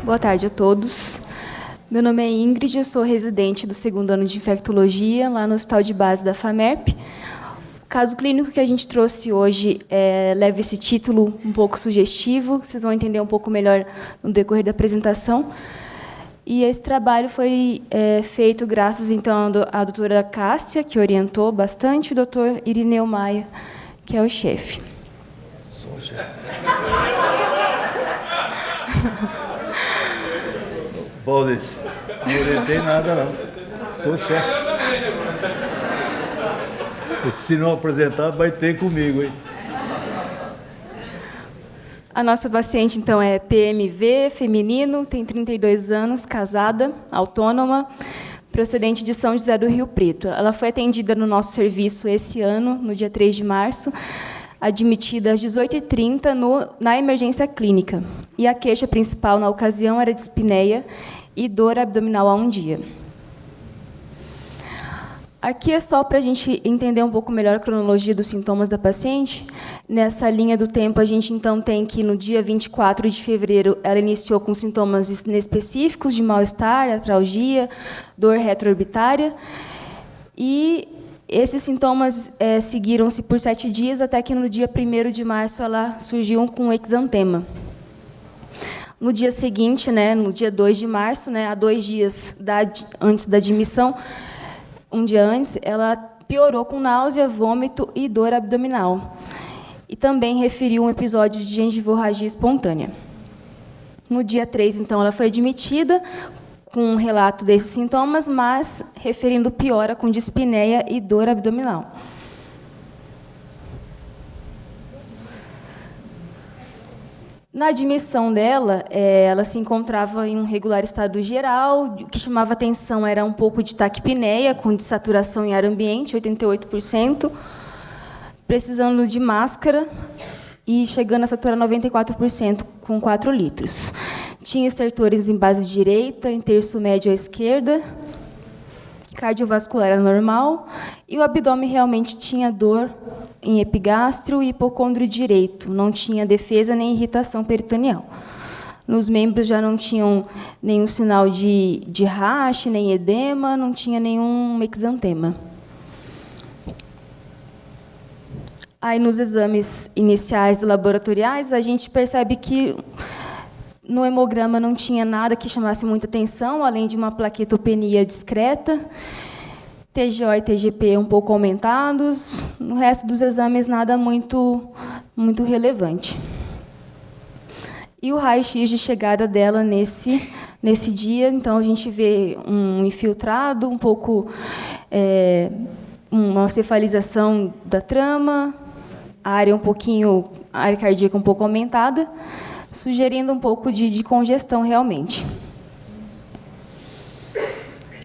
Boa tarde a todos. Meu nome é Ingrid, eu sou residente do segundo ano de infectologia, lá no Hospital de Base da FAMERP. O caso clínico que a gente trouxe hoje leva esse título um pouco sugestivo, vocês vão entender um pouco melhor no decorrer da apresentação. E esse trabalho foi feito graças, então, à doutora Cássia, que orientou bastante, e o doutor Irineu Maia, que é o chefe. Sou o chefe. Baldes, não orientei nada, não. Sou o chefe. Se não apresentar, vai ter comigo, hein? A nossa paciente, então, é PMV, feminino, tem 32 anos, casada, autônoma, procedente de São José do Rio Preto. Ela foi atendida no nosso serviço esse ano, no dia 3 de março, admitida às 18h30 na emergência clínica. E a queixa principal na ocasião era dispneia e dor abdominal há um dia. Aqui é só para a gente entender um pouco melhor a cronologia dos sintomas da paciente. Nessa linha do tempo, a gente, então, tem que, no dia 24 de fevereiro, ela iniciou com sintomas inespecíficos de mal-estar, artralgia, dor retroorbitária. E esses sintomas seguiram-se por 7 dias, até que, no dia 1º de março, ela surgiu com exantema. No dia seguinte, no dia 2 de março, há 2 dias antes da admissão, um dia antes, ela piorou com náusea, vômito e dor abdominal. E também referiu um episódio de gengivorragia espontânea. No dia 3, então, ela foi admitida com um relato desses sintomas, mas referindo piora com dispneia e dor abdominal. Na admissão dela, ela se encontrava em um regular estado geral. O que chamava atenção era um pouco de taquipneia, com dessaturação em ar ambiente, 88%, precisando de máscara e chegando a saturar 94%, com 4 litros. Tinha estertores em base direita, em terço médio à esquerda, cardiovascular era normal, e o abdômen realmente tinha dor em epigastro e hipocôndrio direito, não tinha defesa nem irritação peritoneal. Nos membros já não tinham nenhum sinal de rache, nem edema, não tinha nenhum exantema. Aí, nos exames iniciais laboratoriais, a gente percebe que no hemograma não tinha nada que chamasse muita atenção, além de uma plaquetopenia discreta, TGO e TGP um pouco aumentados. No resto dos exames, nada muito relevante. E o raio-x de chegada dela nesse dia, então, a gente vê um infiltrado, um pouco uma cefalização da trama, a área cardíaca um pouco aumentada, sugerindo um pouco de congestão, realmente.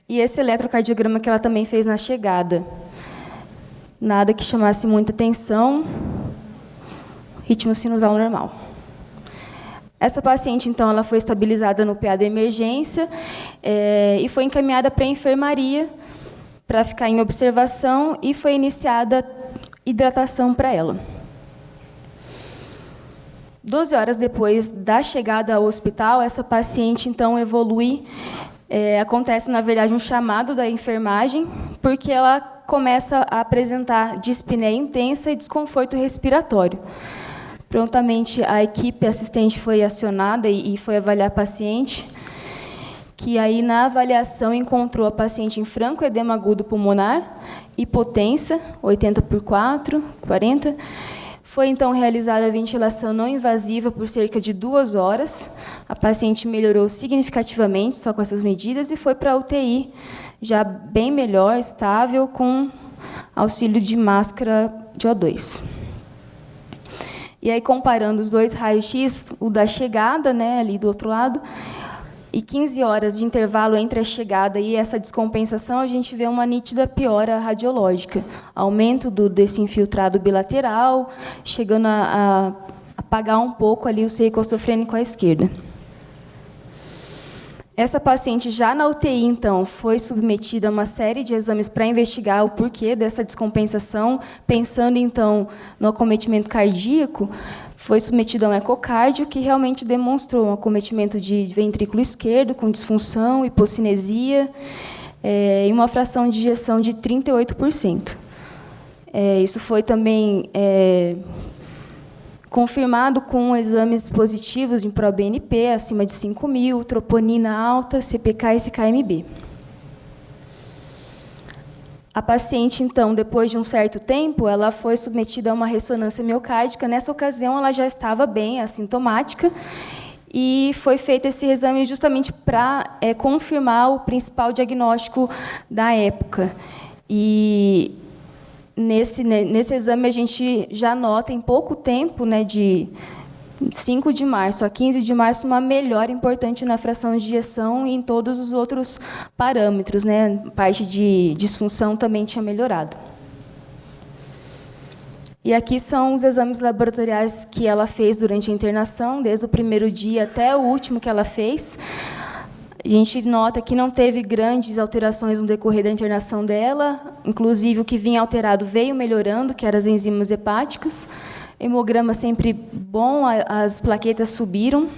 E esse eletrocardiograma que ela também fez na chegada, nada que chamasse muita atenção, ritmo sinusal normal. Essa paciente, então, ela foi estabilizada no PA da emergência e foi encaminhada para a enfermaria para ficar em observação e foi iniciada hidratação para ela. 12 horas depois da chegada ao hospital, essa paciente, então, evolui. Acontece, na verdade, um chamado da enfermagem, porque ela começa a apresentar dispneia intensa e desconforto respiratório. Prontamente, a equipe assistente foi acionada e foi avaliar a paciente, que aí, na avaliação, encontrou a paciente em franco edema agudo pulmonar, hipotensa, 80/4, 40. Foi, então, realizada a ventilação não invasiva por cerca de 2 horas. A paciente melhorou significativamente só com essas medidas e foi para a UTI, já bem melhor, estável, com auxílio de máscara de O2. E aí, comparando os 2 raios-x, o da chegada, ali do outro lado, e 15 horas de intervalo entre a chegada e essa descompensação, a gente vê uma nítida piora radiológica. Aumento desse infiltrado bilateral, chegando a apagar um pouco ali o seio costofrênico à esquerda. Essa paciente, já na UTI, então, foi submetida a uma série de exames para investigar o porquê dessa descompensação, pensando, então, no acometimento cardíaco. Foi submetida a um ecocardio, que realmente demonstrou um acometimento de ventrículo esquerdo, com disfunção, hipocinesia, e uma fração de ejeção de 38%. Isso foi também confirmado com exames positivos de ProBNP acima de 5.000, troponina alta, CPK e SKMB. A paciente, então, depois de um certo tempo, ela foi submetida a uma ressonância miocárdica. Nessa ocasião, ela já estava bem, assintomática, e foi feito esse exame justamente para confirmar o principal diagnóstico da época. E nesse exame, a gente já nota, em pouco tempo, de 5 de março a 15 de março, uma melhora importante na fração de ejeção e em todos os outros parâmetros. A parte de disfunção também tinha melhorado. E aqui são os exames laboratoriais que ela fez durante a internação, desde o primeiro dia até o último que ela fez. A gente nota que não teve grandes alterações no decorrer da internação dela, inclusive o que vinha alterado veio melhorando, que eram as enzimas hepáticas. Hemograma sempre bom, as plaquetas subiram.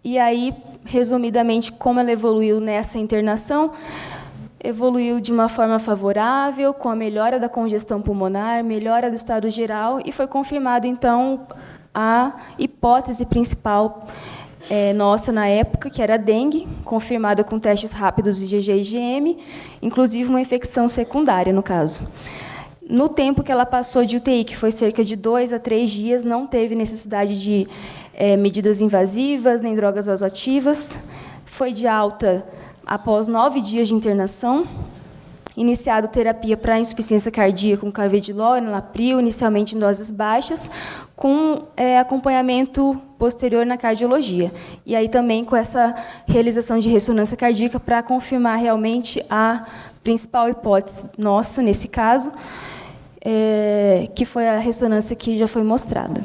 E aí, resumidamente, como ela evoluiu nessa internação, evoluiu de uma forma favorável, com a melhora da congestão pulmonar, melhora do estado geral, e foi confirmado, então, a hipótese principal nossa na época, que era a dengue, confirmada com testes rápidos de IgG e IgM, inclusive uma infecção secundária, no caso. No tempo que ela passou de UTI, que foi cerca de 2 a 3 dias, não teve necessidade de medidas invasivas, nem drogas vasoativas. Foi de alta após 9 dias de internação. Iniciado terapia para insuficiência cardíaca com carvedilol, enalapril, inicialmente em doses baixas, com acompanhamento posterior na cardiologia. E aí também com essa realização de ressonância cardíaca para confirmar realmente a principal hipótese nossa, nesse caso, que foi a ressonância que já foi mostrada.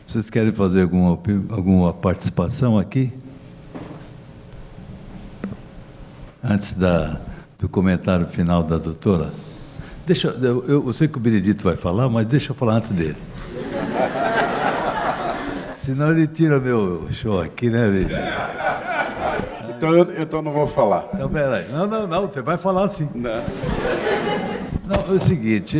Vocês querem fazer alguma participação aqui? Antes do comentário final da doutora? Eu sei que o Benedito vai falar, mas deixa eu falar antes dele. Senão ele tira meu show aqui, né, Benedito? Então não vou falar. Então, peraí. Não, você vai falar sim. Não, é o seguinte,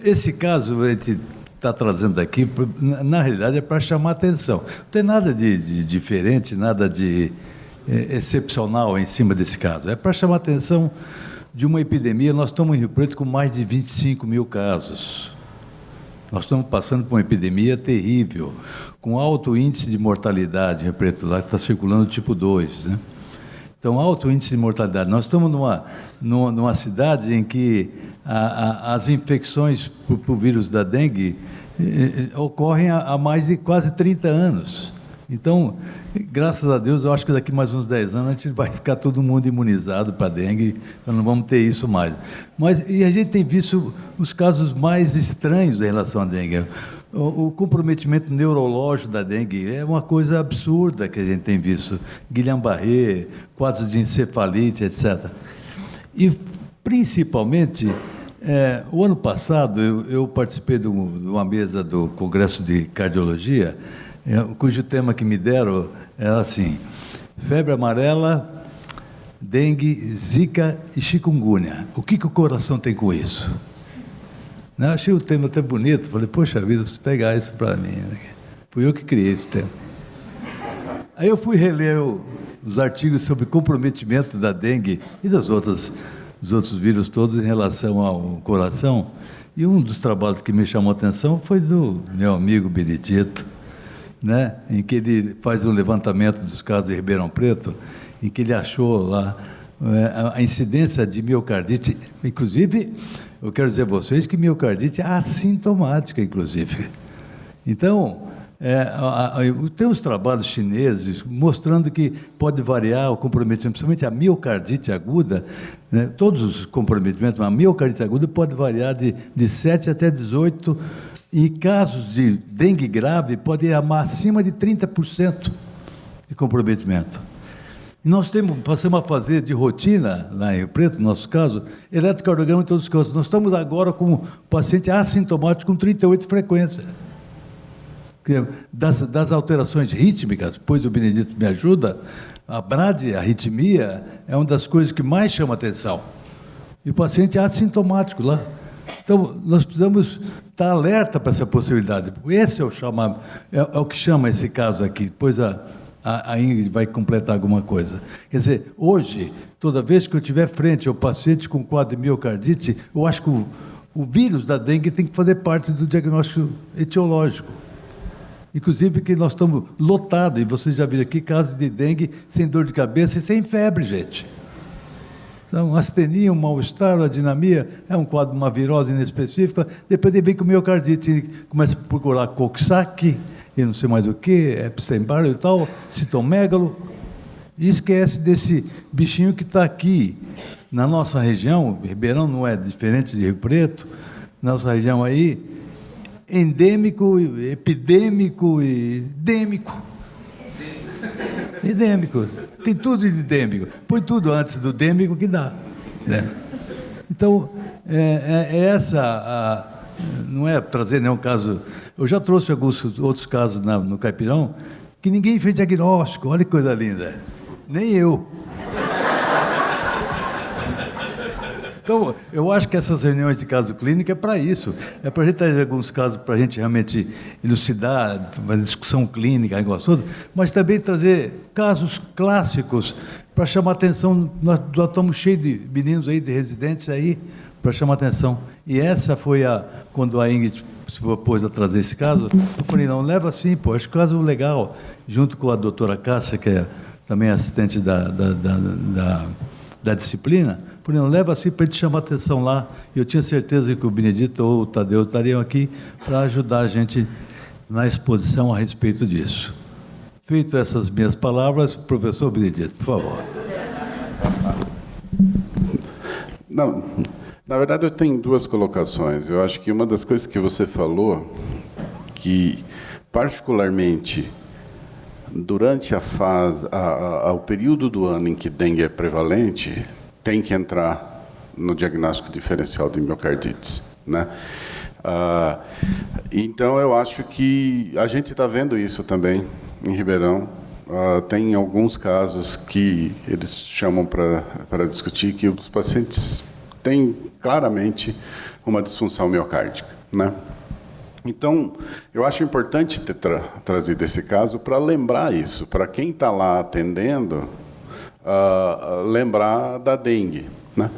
esse caso a gente está trazendo aqui, na realidade, é para chamar atenção. Não tem nada de diferente, nada de excepcional em cima desse caso. É para chamar atenção de uma epidemia. Nós estamos em Rio Preto com mais de 25.000 casos. Nós estamos passando por uma epidemia terrível, com alto índice de mortalidade. Rio Preto lá está circulando tipo 2, né? Então, alto índice de mortalidade. Nós estamos numa cidade em que as infecções por vírus da dengue ocorrem há mais de quase 30 anos. Então, graças a Deus, eu acho que daqui mais uns 10 anos a gente vai ficar todo mundo imunizado para a dengue, então não vamos ter isso mais. E a gente tem visto os casos mais estranhos em relação à dengue. O comprometimento neurológico da dengue é uma coisa absurda que a gente tem visto. Guillain-Barré, quadros de encefalite, etc. E, principalmente, o ano passado, eu participei de uma mesa do Congresso de Cardiologia, cujo tema que me deram era assim: febre amarela, dengue, zika e chikungunya. O que o coração tem com isso? Eu achei o tema até bonito, falei, poxa vida, preciso pegar isso para mim. Fui eu que criei esse tema. Aí eu fui reler os artigos sobre comprometimento da dengue e dos outros vírus todos em relação ao coração, e um dos trabalhos que me chamou a atenção foi do meu amigo Benedito, né, em que ele faz um levantamento dos casos de Ribeirão Preto, em que ele achou lá a incidência de miocardite, inclusive, eu quero dizer a vocês que miocardite é assintomática, inclusive. Então, Tem os trabalhos chineses mostrando que pode variar o comprometimento, principalmente a miocardite aguda, né? Todos os comprometimentos, mas a miocardite aguda pode variar de 7 até 18, e casos de dengue grave pode ir acima de 30% de comprometimento. E nós passamos a fazer de rotina, lá em Rio Preto, no nosso caso, eletrocardiograma em todos os casos. Nós estamos agora com paciente assintomático com 38 frequências. Das alterações rítmicas, pois o Benedito me ajuda, a bradiarritmia é uma das coisas que mais chama atenção. E o paciente é assintomático lá. Então, nós precisamos estar alerta para essa possibilidade. Esse é o que chama esse caso aqui. Depois a Ingrid vai completar alguma coisa. Quer dizer, hoje, toda vez que eu estiver frente ao paciente com quadro de miocardite, eu acho que o vírus da dengue tem que fazer parte do diagnóstico etiológico. Inclusive que nós estamos lotados, e vocês já viram aqui, casos de dengue sem dor de cabeça e sem febre, gente. Então, astenia, um mal-estar, a dinamia, é um quadro, uma virose inespecífica, depois ele vem com miocardite, começa a procurar Coxsackie, e não sei mais o que, Epstein-Barr e tal, citomegalo, e esquece desse bichinho que está aqui, na nossa região. Ribeirão não é diferente de Rio Preto, nossa região aí, endêmico, epidêmico e endêmico. Endêmico. Tem tudo de endêmico. Põe tudo antes do endêmico que dá. Né? Então, não é trazer nenhum caso. Eu já trouxe alguns outros casos no Caipirão que ninguém fez diagnóstico. Olha que coisa linda. Nem eu. Então, eu acho que essas reuniões de caso clínico é para isso. É para a gente trazer alguns casos para a gente realmente elucidar, fazer discussão clínica, negócio todo, mas também trazer casos clássicos para chamar atenção. Nós estamos cheios de meninos aí, de residentes aí, para chamar atenção. E essa foi quando a Ingrid se propôs a trazer esse caso, eu falei, não, leva assim, pô, acho que caso legal, junto com a doutora Cássia, que é também assistente da disciplina, por exemplo, leva assim para ele chamar atenção lá. Eu tinha certeza que o Benedito ou o Tadeu estariam aqui para ajudar a gente na exposição a respeito disso. Feito essas minhas palavras, professor Benedito, por favor. Não, na verdade eu tenho duas colocações. Eu acho que uma das coisas que você falou, que particularmente durante a fase, o período do ano em que dengue é prevalente, tem que entrar no diagnóstico diferencial de miocardites, né? Então, eu acho que a gente está vendo isso também em Ribeirão. Tem alguns casos que eles chamam para discutir que os pacientes têm claramente uma disfunção miocárdica, né? Então, eu acho importante ter trazido esse caso para lembrar isso, para quem está lá atendendo, lembrar da dengue, né?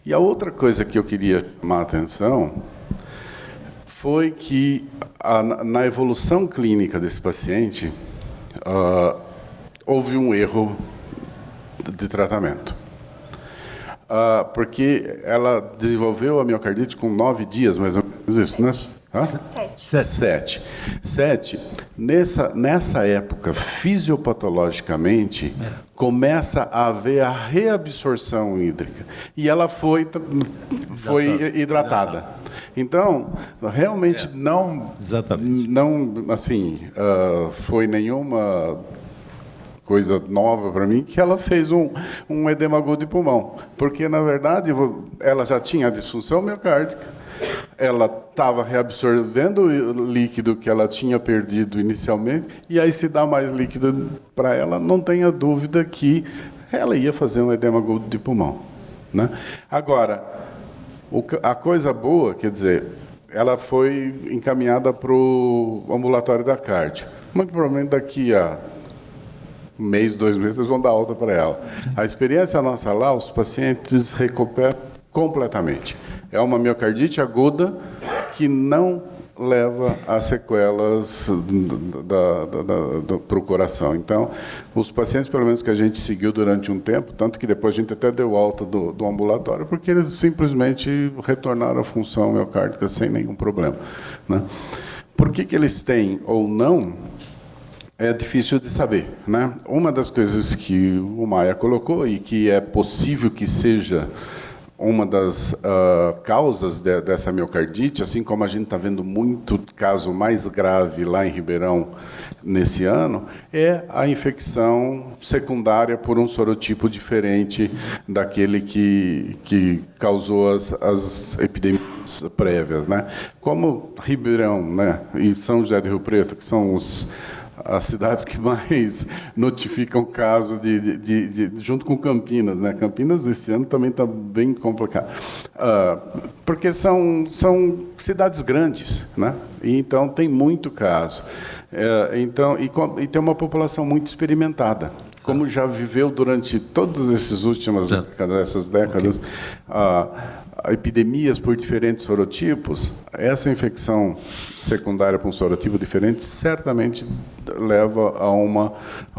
E a outra coisa que eu queria chamar a atenção foi que, na evolução clínica desse paciente, houve um erro de tratamento. Porque ela desenvolveu a miocardite com 9 dias, mais ou menos isso, né? 7. Nessa época, fisiopatologicamente, começa a haver a reabsorção hídrica. E ela foi hidratada. Então, realmente não assim, foi nenhuma coisa nova para mim, que ela fez um edema agudo de pulmão. Porque, na verdade, ela já tinha a disfunção miocárdica, ela estava reabsorvendo o líquido que ela tinha perdido inicialmente, e aí se dá mais líquido para ela, não tenha dúvida que ela ia fazer um edema agudo de pulmão, né? Agora, a coisa boa, quer dizer, ela foi encaminhada para o ambulatório da cardio. Muito provavelmente daqui a um mês, 2 meses, eles vão dar alta para ela. A experiência nossa lá, os pacientes recuperam completamente. É uma miocardite aguda que não leva a sequelas para o coração. Então, os pacientes, pelo menos que a gente seguiu durante um tempo, tanto que depois a gente até deu alta do ambulatório, porque eles simplesmente retornaram à função miocárdica sem nenhum problema, né? Por que eles têm ou não, é difícil de saber, né? Uma das coisas que o Maia colocou, e que é possível que seja uma das causas dessa miocardite, assim como a gente está vendo muito caso mais grave lá em Ribeirão nesse ano, é a infecção secundária por um sorotipo diferente daquele que causou as epidemias prévias, né? Como Ribeirão, né, e São José do Rio Preto, que são as cidades que mais notificam caso junto com Campinas, né? Campinas esse ano também está bem complicado, porque são cidades grandes, né? E então tem muito caso, então e tem uma população muito experimentada, como já viveu durante todas essas últimas décadas, epidemias por diferentes sorotipos. Essa infecção secundária por um sorotipo diferente certamente leva a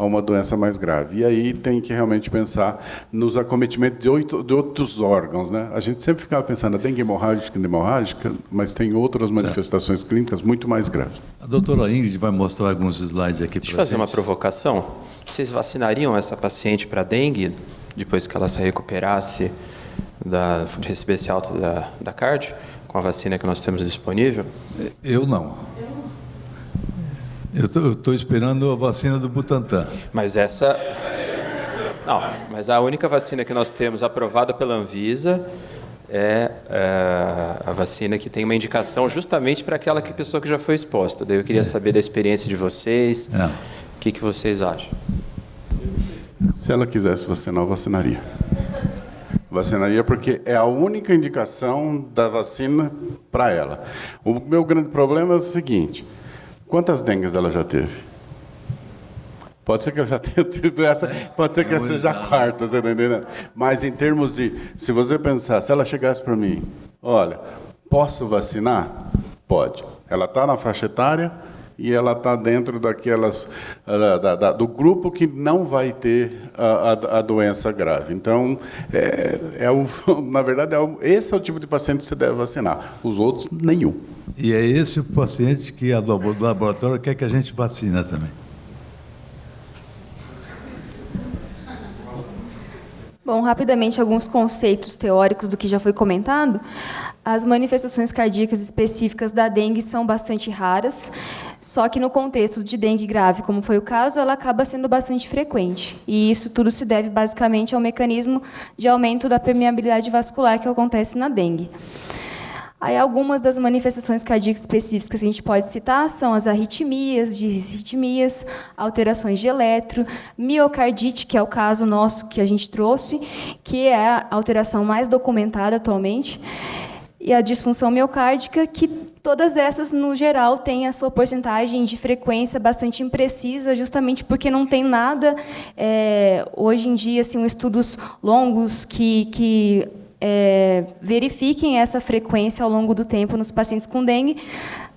uma doença mais grave. E aí tem que realmente pensar nos acometimentos de outros órgãos, né? A gente sempre ficava pensando na dengue hemorrágica, mas tem outras manifestações clínicas muito mais graves. A doutora Ingrid vai mostrar alguns slides aqui para a gente. Deixa eu fazer uma provocação. Vocês vacinariam essa paciente para dengue depois que ela se recuperasse de receber esse alta da cardio, com a vacina que nós temos disponível? Eu não. Eu estou esperando a vacina do Butantan. Mas essa... Não, mas a única vacina que nós temos aprovada pela Anvisa é a vacina que tem uma indicação justamente para aquela pessoa que já foi exposta. Daí eu queria saber da experiência de vocês, o que vocês acham? Se ela quisesse vacinar, eu vacinaria. Vacinaria porque é a única indicação da vacina para ela. O meu grande problema é o seguinte: quantas dengues ela já teve? Pode ser que ela já tenha tido essa, pode ser que essa seja a quarta, você está entendendo? Mas em termos de, se você pensar, se ela chegasse para mim, olha, posso vacinar? Pode. Ela está na faixa etária e ela está dentro daquelas do grupo que não vai ter a doença grave. Então, na verdade, esse é o tipo de paciente que você deve vacinar. Os outros, nenhum. E é esse o paciente que do laboratório quer que a gente vacina também. Bom, rapidamente, alguns conceitos teóricos do que já foi comentado. As manifestações cardíacas específicas da dengue são bastante raras, só que no contexto de dengue grave, como foi o caso, ela acaba sendo bastante frequente. E isso tudo se deve basicamente ao mecanismo de aumento da permeabilidade vascular que acontece na dengue. Aí, algumas das manifestações cardíacas específicas que a gente pode citar são as arritmias, disritmias, alterações de eletro, miocardite, que é o caso nosso que a gente trouxe, que é a alteração mais documentada atualmente, e a disfunção miocárdica, que todas essas, no geral, têm a sua porcentagem de frequência bastante imprecisa, justamente porque não tem nada, hoje em dia, assim, estudos longos que verifiquem essa frequência ao longo do tempo nos pacientes com dengue,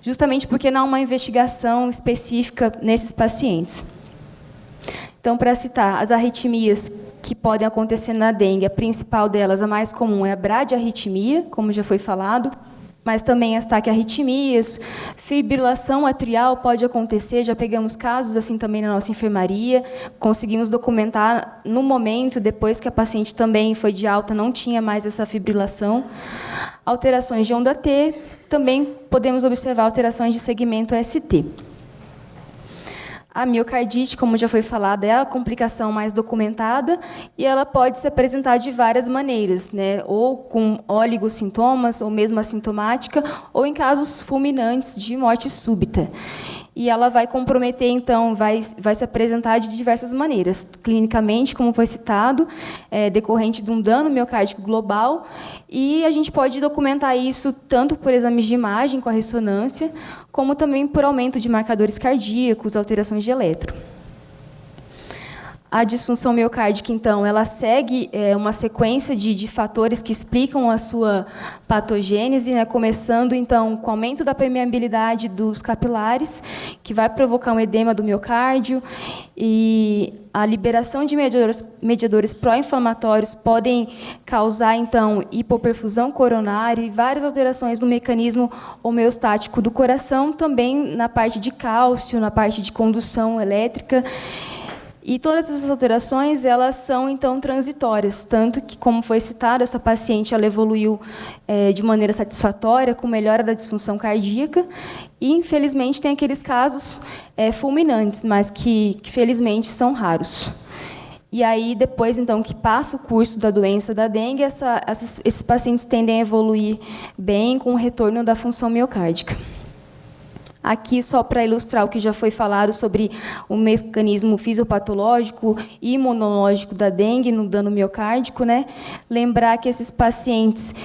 justamente porque não há uma investigação específica nesses pacientes. Então, para citar, as arritmias que podem acontecer na dengue, a principal delas, a mais comum, é a bradiarritmia, como já foi falado, mas também as taquiarritmias, fibrilação atrial pode acontecer, já pegamos casos assim também na nossa enfermaria, conseguimos documentar no momento, depois que a paciente também foi de alta, não tinha mais essa fibrilação. Alterações de onda T, também podemos observar alterações de segmento ST. A miocardite, como já foi falado, é a complicação mais documentada e ela pode se apresentar de várias maneiras, né? Ou com oligosintomas, ou mesmo assintomática, ou em casos fulminantes de morte súbita. E ela vai comprometer, então, vai se apresentar de diversas maneiras. Clinicamente, como foi citado, decorrente de um dano miocárdico global, e a gente pode documentar isso tanto por exames de imagem com a ressonância, como também por aumento de marcadores cardíacos, alterações de eletro. A disfunção miocárdica, então, ela segue uma sequência de fatores que explicam a sua patogênese, né, começando, então, com o aumento da permeabilidade dos capilares, que vai provocar um edema do miocárdio, e a liberação de mediadores pró-inflamatórios podem causar, então, hipoperfusão coronária e várias alterações no mecanismo homeostático do coração, também na parte de cálcio, na parte de condução elétrica. E todas essas alterações, elas são, então, transitórias, tanto que, como foi citado, essa paciente ela evoluiu de maneira satisfatória, com melhora da disfunção cardíaca, e, infelizmente, tem aqueles casos fulminantes, mas que, felizmente, são raros. E aí, depois, então, que passa o curso da doença da dengue, esses pacientes tendem a evoluir bem com o retorno da função miocárdica. Aqui, só para ilustrar o que já foi falado sobre o mecanismo fisiopatológico e imunológico da dengue no dano miocárdico, né? Lembrar que esses pacientes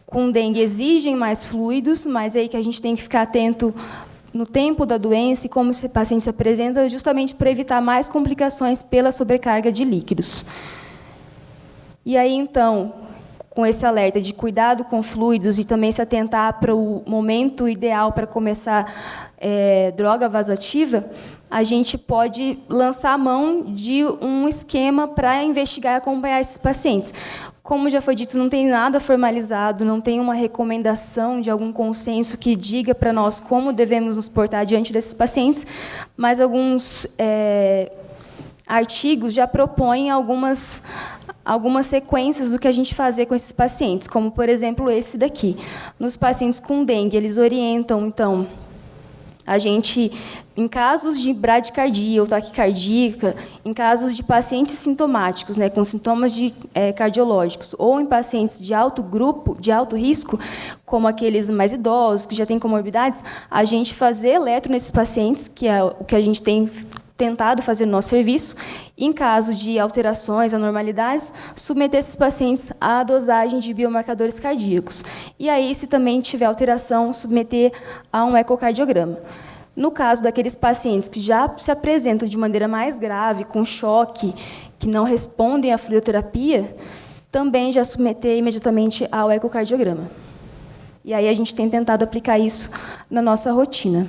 com dengue exigem mais fluidos, mas aí que a gente tem que ficar atento no tempo da doença e como esse paciente se apresenta, justamente para evitar mais complicações pela sobrecarga de líquidos. E aí, então, com esse alerta de cuidado com fluidos e também se atentar para o momento ideal para começar droga vasoativa, a gente pode lançar a mão de um esquema para investigar e acompanhar esses pacientes. Como já foi dito, não tem nada formalizado, não tem uma recomendação de algum consenso que diga para nós como devemos nos portar diante desses pacientes, mas alguns artigos já propõem algumas sequências do que a gente fazer com esses pacientes, como, por exemplo, esse daqui. Nos pacientes com dengue, eles orientam, então, a gente, em casos de bradicardia ou taquicardia, em casos de pacientes sintomáticos, né, com sintomas cardiológicos, ou em pacientes de alto grupo, de alto risco, como aqueles mais idosos, que já têm comorbidades, a gente fazer eletro nesses pacientes, que é o que a gente tem tentado fazer no nosso serviço, em caso de alterações, anormalidades, submeter esses pacientes à dosagem de biomarcadores cardíacos. E aí, se também tiver alteração, submeter a um ecocardiograma. No caso daqueles pacientes que já se apresentam de maneira mais grave, com choque, que não respondem à fluidoterapia, também já submeter imediatamente ao ecocardiograma. E aí a gente tem tentado aplicar isso na nossa rotina.